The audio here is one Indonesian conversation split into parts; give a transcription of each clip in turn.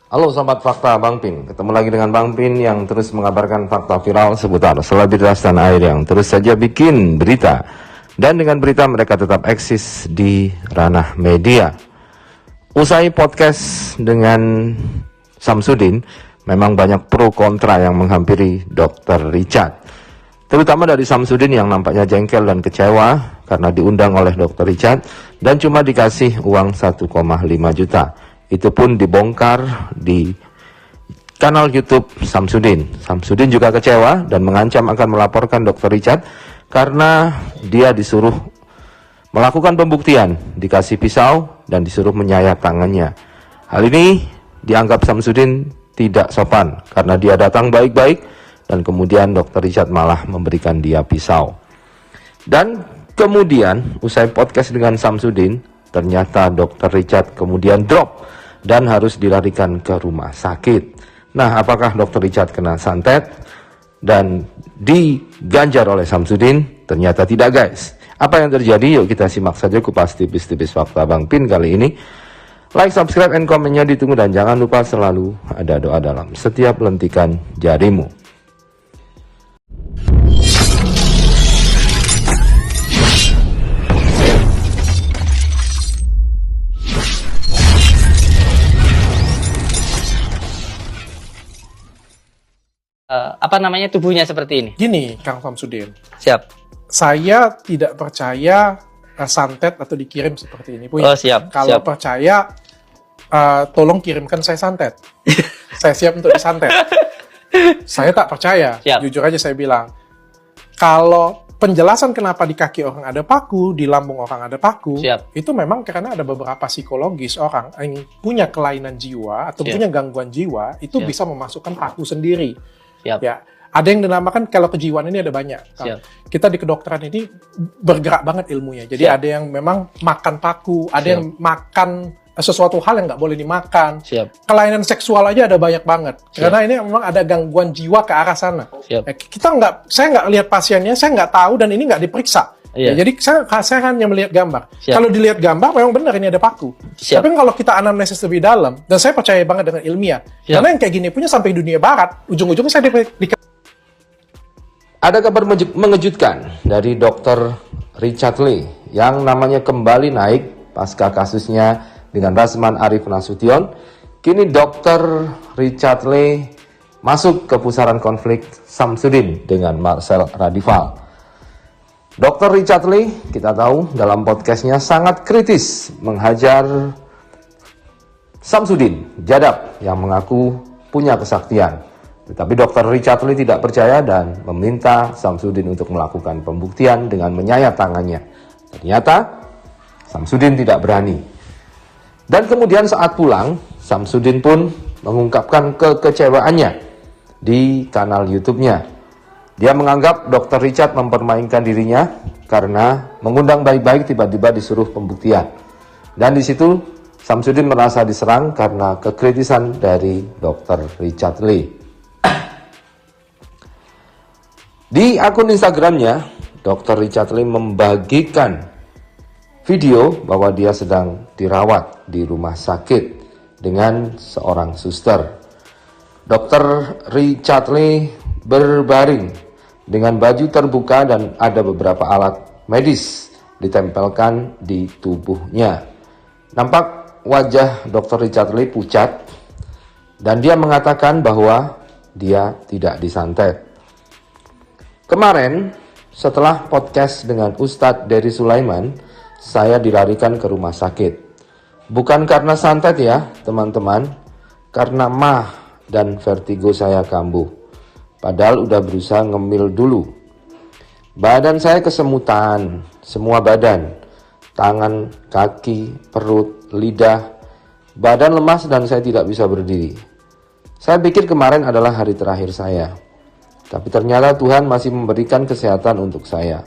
Halo Sobat Fakta Bang Pin, ketemu lagi dengan Bang Pin yang terus mengabarkan fakta viral seputar selebritas tanah air yang terus saja bikin berita. Dan dengan berita mereka tetap eksis di ranah media. Usai podcast dengan Samsudin, memang banyak pro kontra yang menghampiri Dr. Richard. Terutama dari Samsudin yang nampaknya jengkel dan kecewa karena diundang oleh Dr. Richard dan cuma dikasih uang 1,5 juta. Itu pun dibongkar di kanal YouTube Samsudin. Samsudin juga kecewa dan mengancam akan melaporkan Dr. Richard karena dia disuruh melakukan pembuktian, dikasih pisau dan disuruh menyayat tangannya. Hal ini dianggap Samsudin tidak sopan karena dia datang baik-baik dan kemudian Dr. Richard malah memberikan dia pisau. Dan kemudian usai podcast dengan Samsudin, ternyata Dr. Richard kemudian drop dan harus dilarikan ke rumah sakit. Nah, apakah Dr. Richard kena santet dan diganjar oleh Samsudin? Ternyata tidak, guys. Apa yang terjadi? Yuk kita simak saja kupas tipis-tipis fakta Bang Pin kali ini. Like, subscribe, and komennya ditunggu dan jangan lupa selalu ada doa dalam setiap lentikan jarimu. Tubuhnya seperti ini. Gini, Kang Samsudin. Siap. Saya tidak percaya santet atau dikirim seperti ini. Oh, siap. Kalau siap. percaya, tolong kirimkan saya santet. Saya siap untuk disantet. Saya tak percaya. Siap. Jujur aja saya bilang. Kalau penjelasan kenapa di kaki orang ada paku, di lambung orang ada paku, Siap. itu memang karena ada beberapa psikologis orang yang punya kelainan jiwa atau Siap. punya gangguan jiwa, itu Siap. bisa memasukkan paku sendiri. Siap. Ya, ada yang dinamakan kalau kejiwaan ini ada banyak. Siap. Kita di kedokteran ini bergerak banget ilmunya. Jadi Siap. ada yang memang makan paku, ada Siap. yang makan sesuatu hal yang nggak boleh dimakan. Siap. Kelainan seksual aja ada banyak banget. Siap. Karena ini memang ada gangguan jiwa ke arah sana. Siap. Saya nggak lihat pasiennya, saya nggak tahu dan ini nggak diperiksa. Iya. Ya, jadi saya hanya melihat gambar. Siap. Kalau dilihat gambar memang benar ini ada paku. Siap. Tapi kalau kita anamnesis lebih dalam, dan saya percaya banget dengan ilmiah. Siap. Karena yang kayak gini punya sampai dunia barat. Ujung-ujungnya saya Ada kabar mengejutkan dari Dr. Richard Lee yang namanya kembali naik pasca kasusnya dengan Rasman Arif Nasution. Kini Dr. Richard Lee masuk ke pusaran konflik Samsudin dengan Marcel Radival. Dr. Richard Lee, kita tahu dalam podcastnya sangat kritis menghajar Samsudin Jadab yang mengaku punya kesaktian. Tetapi Dr. Richard Lee tidak percaya dan meminta Samsudin untuk melakukan pembuktian dengan menyayat tangannya. Ternyata Samsudin tidak berani. Dan kemudian saat pulang, Samsudin pun mengungkapkan kekecewaannya di kanal YouTube-nya. Dia menganggap Dr. Richard mempermainkan dirinya karena mengundang baik-baik tiba-tiba disuruh pembuktian. Dan di situ Samsudin merasa diserang karena kekritisan dari Dr. Richard Lee. Di akun Instagramnya, Dr. Richard Lee membagikan video bahwa dia sedang dirawat di rumah sakit dengan seorang suster. Dr. Richard Lee berbaring dengan baju terbuka dan ada beberapa alat medis ditempelkan di tubuhnya. Nampak wajah Dr. Richard Lee pucat dan dia mengatakan bahwa dia tidak disantet. Kemarin setelah podcast dengan Ustadz Dery Sulaiman, saya dilarikan ke rumah sakit. Bukan karena santet ya teman-teman, karena mah dan vertigo saya kambuh. Padahal udah berusaha ngemil dulu. Badan saya kesemutan, semua badan. Tangan, kaki, perut, lidah. Badan lemas dan saya tidak bisa berdiri. Saya pikir kemarin adalah hari terakhir saya. Tapi ternyata Tuhan masih memberikan kesehatan untuk saya.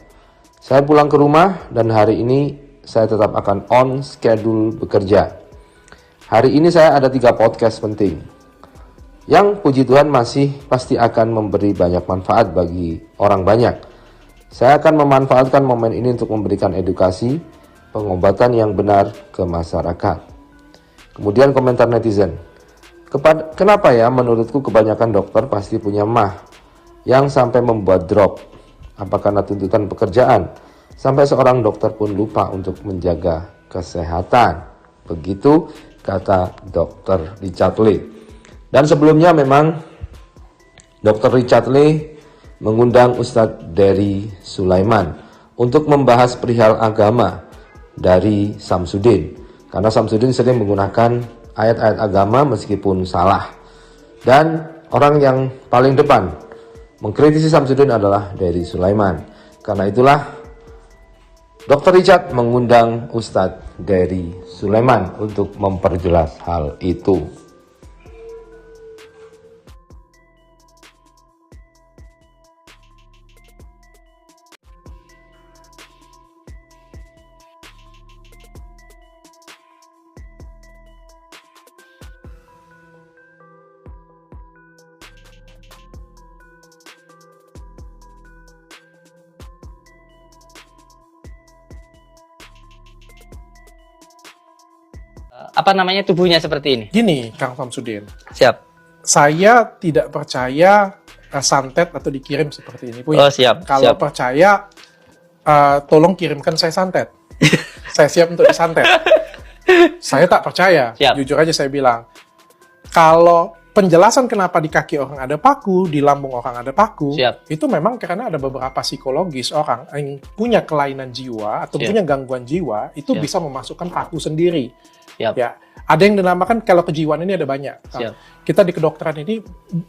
Saya pulang ke rumah dan hari ini saya tetap akan on schedule bekerja. Hari ini saya ada 3 podcast penting. Yang puji Tuhan masih pasti akan memberi banyak manfaat bagi orang banyak. Saya akan memanfaatkan momen ini untuk memberikan edukasi, pengobatan yang benar ke masyarakat. Kemudian komentar netizen, Kenapa ya menurutku kebanyakan dokter pasti punya mah yang sampai membuat drop? Apa karena tuntutan pekerjaan? Sampai seorang dokter pun lupa untuk menjaga kesehatan. Begitu kata Dr. Richard Lee. Dan sebelumnya memang Dr. Richard Lee mengundang Ustadz Dery Sulaiman untuk membahas perihal agama dari Samsudin. Karena Samsudin sering menggunakan ayat-ayat agama meskipun salah. Dan orang yang paling depan mengkritisi Samsudin adalah Dery Sulaiman. Karena itulah Dr. Richard mengundang Ustadz Dery Sulaiman untuk memperjelas hal itu. Apa namanya, tubuhnya seperti ini? Gini, Kang Samsudin. Siap. Saya tidak percaya santet atau dikirim seperti ini. Oh, siap. Kalau siap. percaya, tolong kirimkan saya santet. Saya siap untuk disantet. Saya tak percaya. Siap. Jujur aja saya bilang. Kalau penjelasan kenapa di kaki orang ada paku, di lambung orang ada paku, Siap. itu memang karena ada beberapa psikologis orang yang punya kelainan jiwa atau Siap. punya gangguan jiwa, itu Siap. bisa memasukkan paku sendiri. Siap. Ya, ada yang dinamakan, kalau kejiwaan ini ada banyak. Siap. Kita di kedokteran ini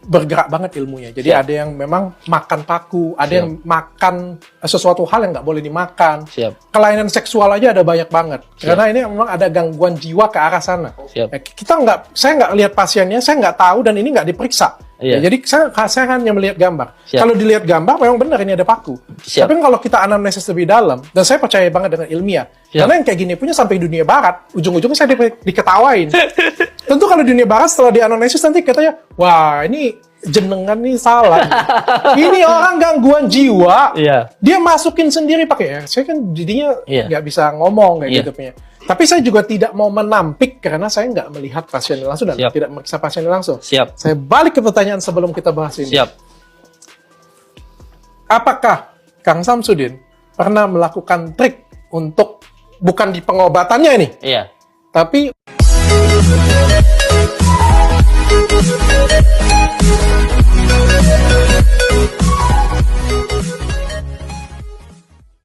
bergerak banget ilmunya. Jadi Siap. ada yang memang makan paku, ada Siap. yang makan sesuatu hal yang nggak boleh dimakan. Siap. Kelainan seksual aja ada banyak banget. Siap. Karena ini memang ada gangguan jiwa ke arah sana. Siap. Ya, saya nggak lihat pasiennya, saya nggak tahu, dan ini nggak diperiksa. Iya. Ya, jadi saya hanya melihat gambar. Siap. Kalau dilihat gambar, memang benar ini ada paku. Siap. Tapi kalau kita anamnesis lebih dalam, dan saya percaya banget dengan ilmiah, Siap. karena yang kayak gini punya sampai dunia barat, ujung-ujungnya saya diketawain. Tentu kalau dunia barat setelah dianamnesis nanti katanya, wah ini jenengan nih salah. Ini orang gangguan jiwa. Iya. Dia masukin sendiri pakai, saya kan jadinya Iya. nggak bisa ngomong kayak Iya. gitu punya. Tapi saya juga tidak mau menampik karena saya nggak melihat pasien langsung dan Siap. tidak memeriksa pasien langsung. Siap. Saya balik ke pertanyaan sebelum kita bahas ini. Siap. Apakah Kang Samsudin pernah melakukan trik untuk, bukan di pengobatannya ini, Iya. tapi